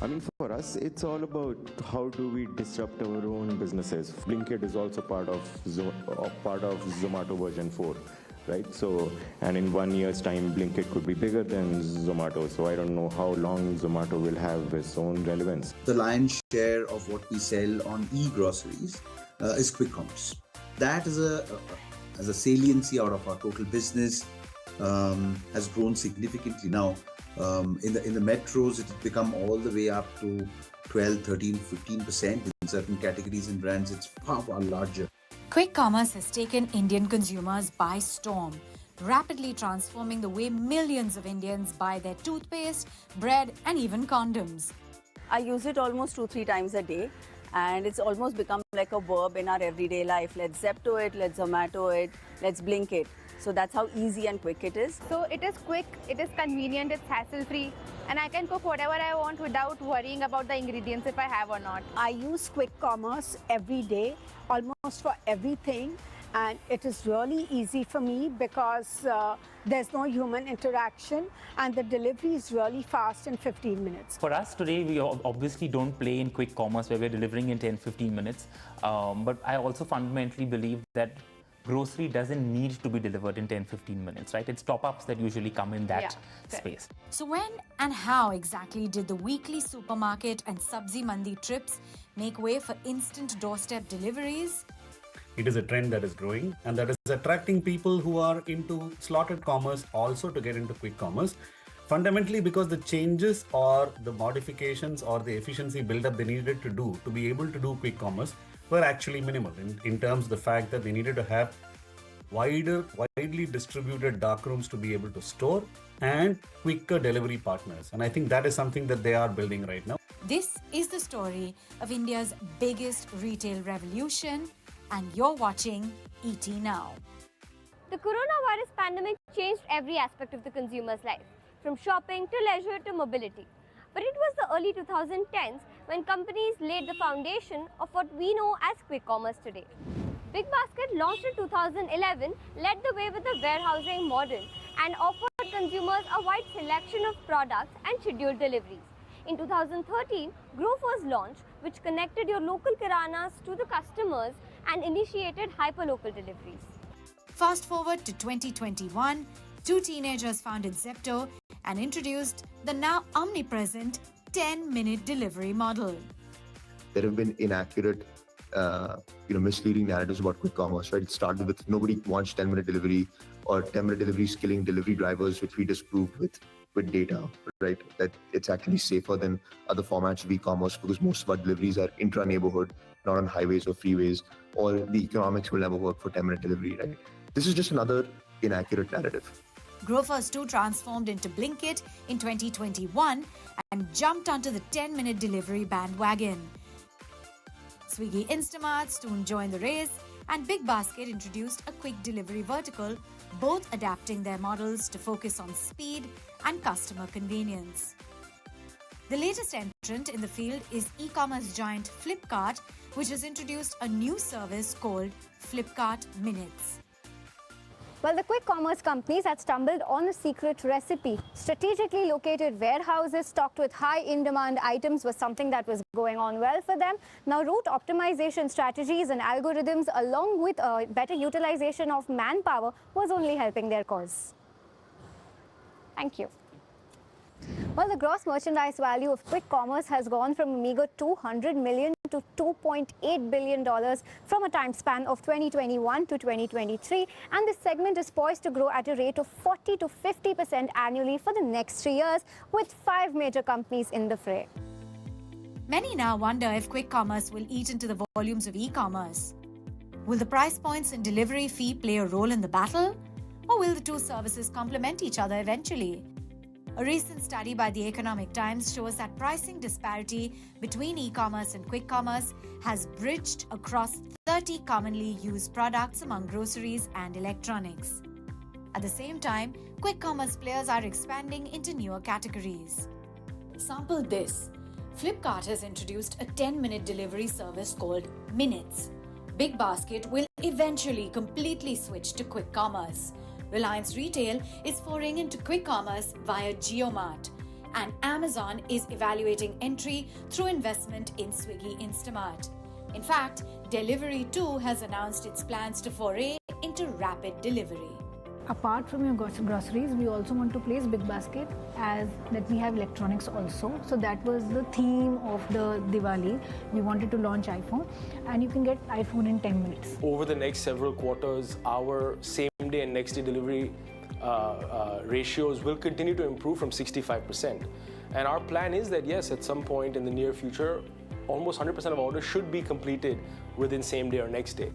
I mean, for us, it's all about how do we disrupt our own businesses. Blinkit is also part of Zomato version 4, right? So, and in 1 year's time, Blinkit could be bigger than Zomato. So I don't know how long Zomato will have its own relevance. The lion's share of what we sell on e-groceries is quick commerce. That is as a saliency out of our total business has grown significantly now. In the metros, it has become all the way up to 12, 13, 15%. In certain categories and brands, it's far, far larger. Quick commerce has taken Indian consumers by storm, rapidly transforming the way millions of Indians buy their toothpaste, bread, and even condoms. I use it almost 2-3 times a day, and it's almost become like a verb in our everyday life. Let's Zepto it, let's Zomato it, let's Blink it. So that's how easy and quick it is. So it is quick, it is convenient, it's hassle-free, and I can cook whatever I want without worrying about the ingredients if I have or not. I use quick commerce every day, almost for everything, and it is really easy for me because there's no human interaction and the delivery is really fast in 15 minutes. For us today, we obviously don't play in quick commerce where we're delivering in 10-15 minutes, but I also fundamentally believe that grocery doesn't need to be delivered in 10-15 minutes, right? It's top-ups that usually come in that space. So when and how exactly did the weekly supermarket and Sabzi Mandi trips make way for instant doorstep deliveries? It is a trend that is growing and that is attracting people who are into slotted commerce also to get into quick commerce. Fundamentally because the changes or the modifications or the efficiency buildup they needed to do to be able to do quick commerce were actually minimal in terms of the fact that they needed to have widely distributed darkrooms to be able to store and quicker delivery partners. And I think that is something that they are building right now. This is the story of India's biggest retail revolution, and you're watching ET Now. The coronavirus pandemic changed every aspect of the consumer's life, from shopping to leisure to mobility. But it was the early 2010s when companies laid the foundation of what we know as quick commerce today. Big Basket, launched in 2011, led the way with a warehousing model and offered consumers a wide selection of products and scheduled deliveries. In 2013, Growth was launched, which connected your local Kiranas to the customers and initiated hyperlocal deliveries. Fast forward to 2021, two teenagers founded Zepto and introduced the now omnipresent 10-minute delivery model. There have been inaccurate, misleading narratives about quick commerce, right? It started with nobody wants 10-minute delivery or 10-minute delivery is killing delivery drivers, which we disproved with data, right? That it's actually safer than other formats of e-commerce because most of our deliveries are intra-neighborhood, not on highways or freeways, or the economics will never work for 10-minute delivery, right? This is just another inaccurate narrative. Grofers too transformed into Blinkit in 2021 and jumped onto the 10-minute delivery bandwagon. Swiggy Instamart soon joined the race, and Big Basket introduced a quick delivery vertical, both adapting their models to focus on speed and customer convenience. The latest entrant in the field is e-commerce giant Flipkart, which has introduced a new service called Flipkart Minutes. Well, the quick commerce companies had stumbled on a secret recipe. Strategically located warehouses stocked with high in-demand items was something that was going on well for them. Now, route optimization strategies and algorithms, along with a better utilization of manpower, was only helping their cause. Thank you. Well, the gross merchandise value of quick commerce has gone from a meager $200 million to $2.8 billion from a time span of 2021 to 2023, and this segment is poised to grow at a rate of 40 to 50% annually for the next 3 years, with 5 major companies in the fray. Many now wonder if quick commerce will eat into the volumes of e-commerce. Will the price points and delivery fee play a role in the battle? Or will the two services complement each other eventually? A recent study by the Economic Times shows that pricing disparity between e-commerce and quick commerce has bridged across 30 commonly used products among groceries and electronics. At the same time, quick commerce players are expanding into newer categories. Sample this. Flipkart has introduced a 10-minute delivery service called Minutes. Big Basket will eventually completely switch to quick commerce. Reliance Retail is foraying into quick commerce via JioMart. and Amazon is evaluating entry through investment in Swiggy Instamart. In fact, Delivery too has announced its plans to foray into rapid delivery. Apart from your groceries, we also want to place Big Basket as that we have electronics also. So that was the theme of the Diwali. We wanted to launch iPhone, and you can get iPhone in 10 minutes. Over the next several quarters, our same day and next day delivery ratios will continue to improve from 65%. And our plan is that yes, at some point in the near future, almost 100% of orders should be completed within same day or next day.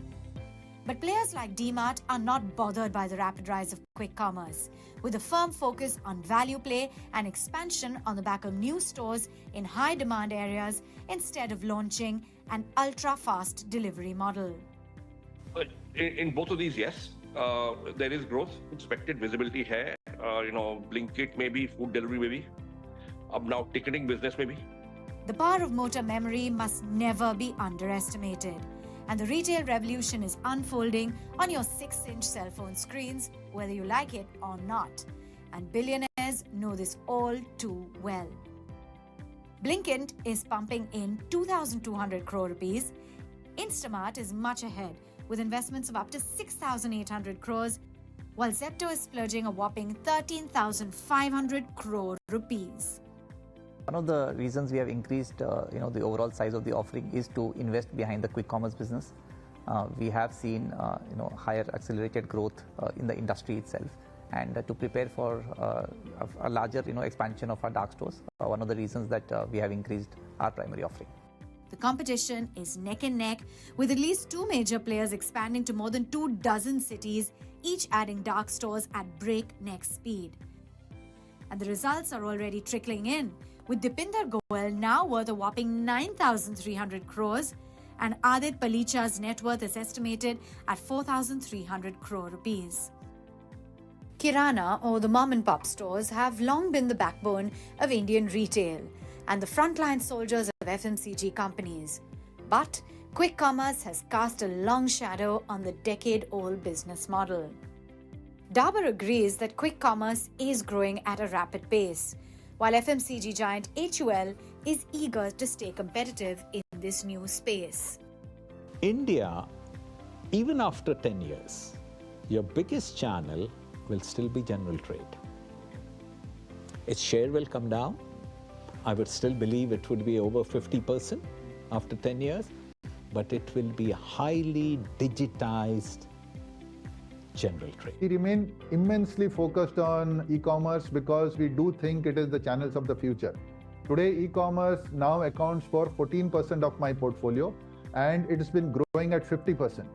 But players like DMart are not bothered by the rapid rise of quick commerce, with a firm focus on value play and expansion on the back of new stores in high demand areas instead of launching an ultra-fast delivery model. In both of these, yes, there is growth expected, visibility hai. Blinkit maybe, food delivery maybe. Now ticketing business maybe. The power of motor memory must never be underestimated. And the retail revolution is unfolding on your 6-inch cell phone screens, whether you like it or not. And billionaires know this all too well. Blinkit is pumping in 2,200 crore rupees. Instamart is much ahead, with investments of up to 6,800 crores, while Zepto is splurging a whopping 13,500 crore rupees. One of the reasons we have increased, the overall size of the offering is to invest behind the quick commerce business. We have seen, higher accelerated growth in the industry itself, and to prepare for a larger, expansion of our dark stores. One of the reasons that we have increased our primary offering. The competition is neck and neck, with at least 2 major players expanding to more than 24 cities, each adding dark stores at breakneck speed. And the results are already trickling in, with Dipinder Goel now worth a whopping 9,300 crores, and Adit Palicha's net worth is estimated at 4,300 crore rupees. Kirana, or the mom-and-pop stores, have long been the backbone of Indian retail and the frontline soldiers of FMCG companies. But quick commerce has cast a long shadow on the decade-old business model. Dabur agrees that quick commerce is growing at a rapid pace, while FMCG giant HUL is eager to stay competitive in this new space. India, even after 10 years, your biggest channel will still be general trade. Its share will come down. I would still believe it would be over 50% after 10 years, but it will be highly digitized general trade. We remain immensely focused on e-commerce because we do think it is the channels of the future. Today, e-commerce now accounts for 14% of my portfolio, and it has been growing at 50%.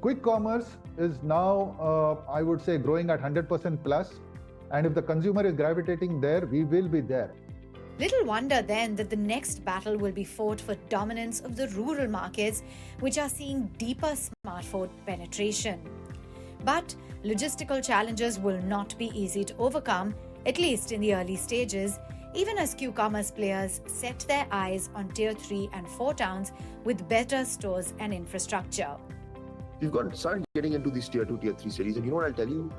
Quick commerce is now, I would say, growing at 100% plus, and if the consumer is gravitating there, we will be there. Little wonder then that the next battle will be fought for dominance of the rural markets, which are seeing deeper smartphone penetration. But logistical challenges will not be easy to overcome, at least in the early stages, even as Q-commerce players set their eyes on Tier 3 and 4 towns with better stores and infrastructure. We've started getting into these Tier 2, Tier 3 cities, and you know what I'll tell you,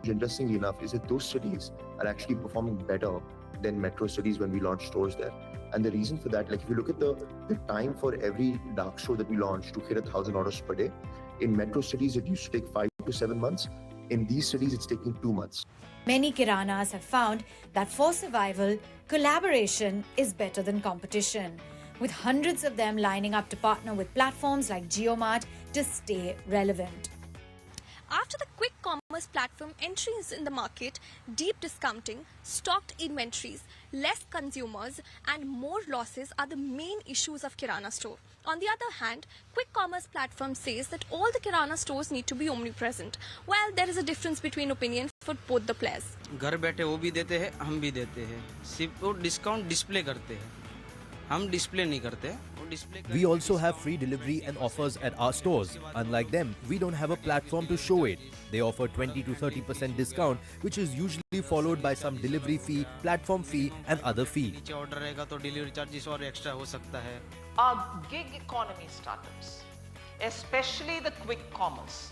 interestingly enough, is that those cities are actually performing better than metro cities when we launch stores there. And the reason for that, like if you look at the time for every dark store that we launch to hit 1,000 orders per day, in metro cities it used to take 5 to 7 months. In these cities, it's taking 2 months. Many Kiranas have found that for survival, collaboration is better than competition, with hundreds of them lining up to partner with platforms like JioMart to stay relevant. After the quick commerce platform entries in the market, deep discounting, stocked inventories, less consumers and more losses are the main issues of Kirana store. On the other hand, quick commerce platform says that all the Kirana stores need to be omnipresent. Well, there is a difference between opinions for both the players. घर बैठे वो भी देते हैं, हम भी देते हैं. सिर्फ वो डिस्काउंट डिस्प्ले करते हैं. हम डिस्प्ले नहीं करते. We also have free delivery and offers at our stores. Unlike them, we don't have a platform to show it. They offer 20 to 30% discount, which is usually followed by some delivery fee, platform fee and other fee. नीचे order रहेगा तो delivery charges और extra हो सकता है. Our gig economy startups, especially the quick commerce,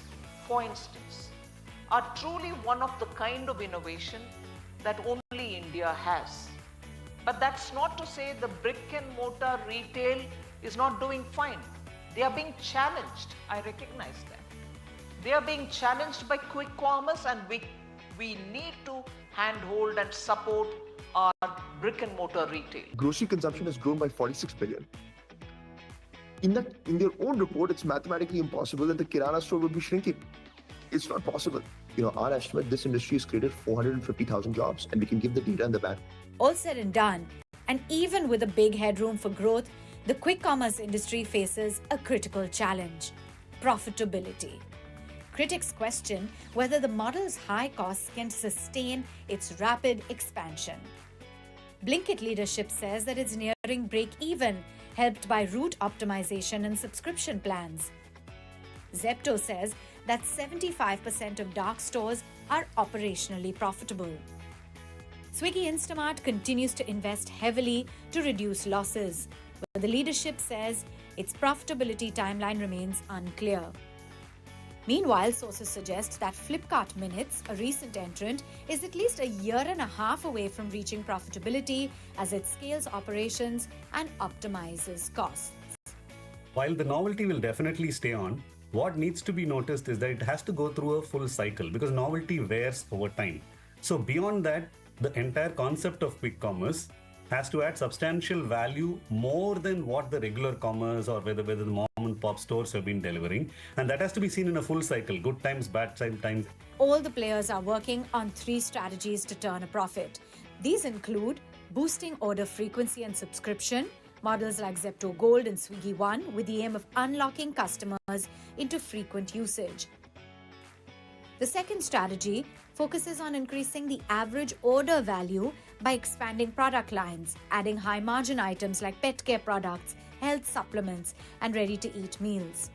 for instance, are truly one of the kind of innovation that only India has. But that's not to say the brick and mortar retail is not doing fine. They are being challenged. I recognize that. They are being challenged by quick commerce, and we need to handhold and support our brick and mortar retail. Grocery consumption has grown by 46 billion. In their own report, it's mathematically impossible that the Kirana store will be shrinking. It's not possible. Our estimate, this industry has created 450,000 jobs, and we can give the data in the back. All said and done, and even with a big headroom for growth, the quick commerce industry faces a critical challenge: profitability. Critics question whether the model's high costs can sustain its rapid expansion. Blinkit leadership says that it's nearing break-even, helped by route optimization and subscription plans. Zepto says that 75% of dark stores are operationally profitable. Swiggy Instamart continues to invest heavily to reduce losses, but the leadership says its profitability timeline remains unclear. Meanwhile, sources suggest that Flipkart Minutes, a recent entrant, is at least a year and a half away from reaching profitability as it scales operations and optimizes costs. While the novelty will definitely stay on, what needs to be noticed is that it has to go through a full cycle because novelty wears over time. So beyond that, the entire concept of quick commerce has to add substantial value more than what the regular commerce or whether the mom and pop stores have been delivering. And that has to be seen in a full cycle, good times, bad times. All the players are working on 3 strategies to turn a profit. These include boosting order frequency and subscription, models like Zepto Gold and Swiggy One, with the aim of unlocking customers into frequent usage. The second strategy focuses on increasing the average order value by expanding product lines, adding high-margin items like pet care products, health supplements, and ready-to-eat meals.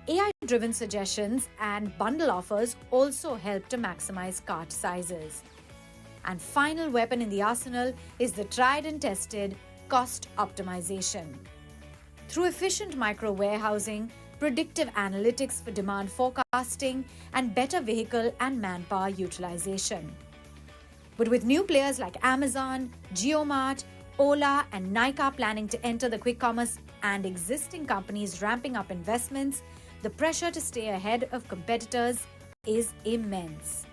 AI-driven suggestions and bundle offers also help to maximize cart sizes. And final weapon in the arsenal is the tried and tested cost optimization. Through efficient micro-warehousing, predictive analytics for demand forecasting, and better vehicle and manpower utilization. But with new players like Amazon, JioMart, Ola, and Nykaa planning to enter the quick commerce and existing companies ramping up investments, the pressure to stay ahead of competitors is immense.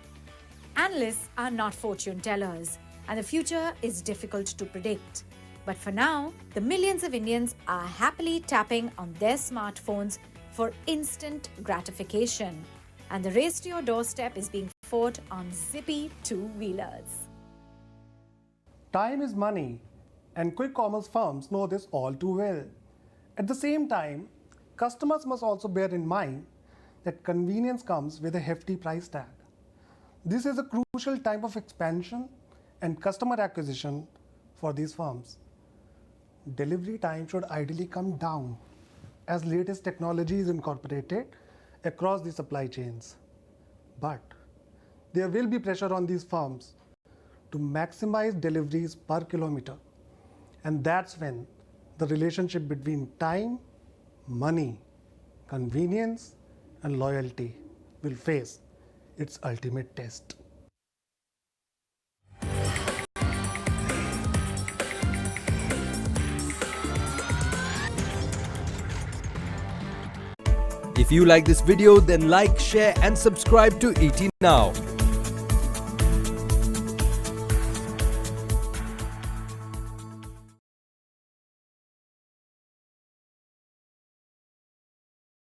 Analysts are not fortune tellers, and the future is difficult to predict. But for now, the millions of Indians are happily tapping on their smartphones for instant gratification. And the race to your doorstep is being fought on zippy two-wheelers. Time is money, and quick commerce firms know this all too well. At the same time, customers must also bear in mind that convenience comes with a hefty price tag. This is a crucial time of expansion and customer acquisition for these firms. Delivery time should ideally come down as latest technology is incorporated across the supply chains. But there will be pressure on these firms to maximize deliveries per kilometer. And that's when the relationship between time, money, convenience, and loyalty will face its ultimate test. If you like this video, then like, share and subscribe to ET Now.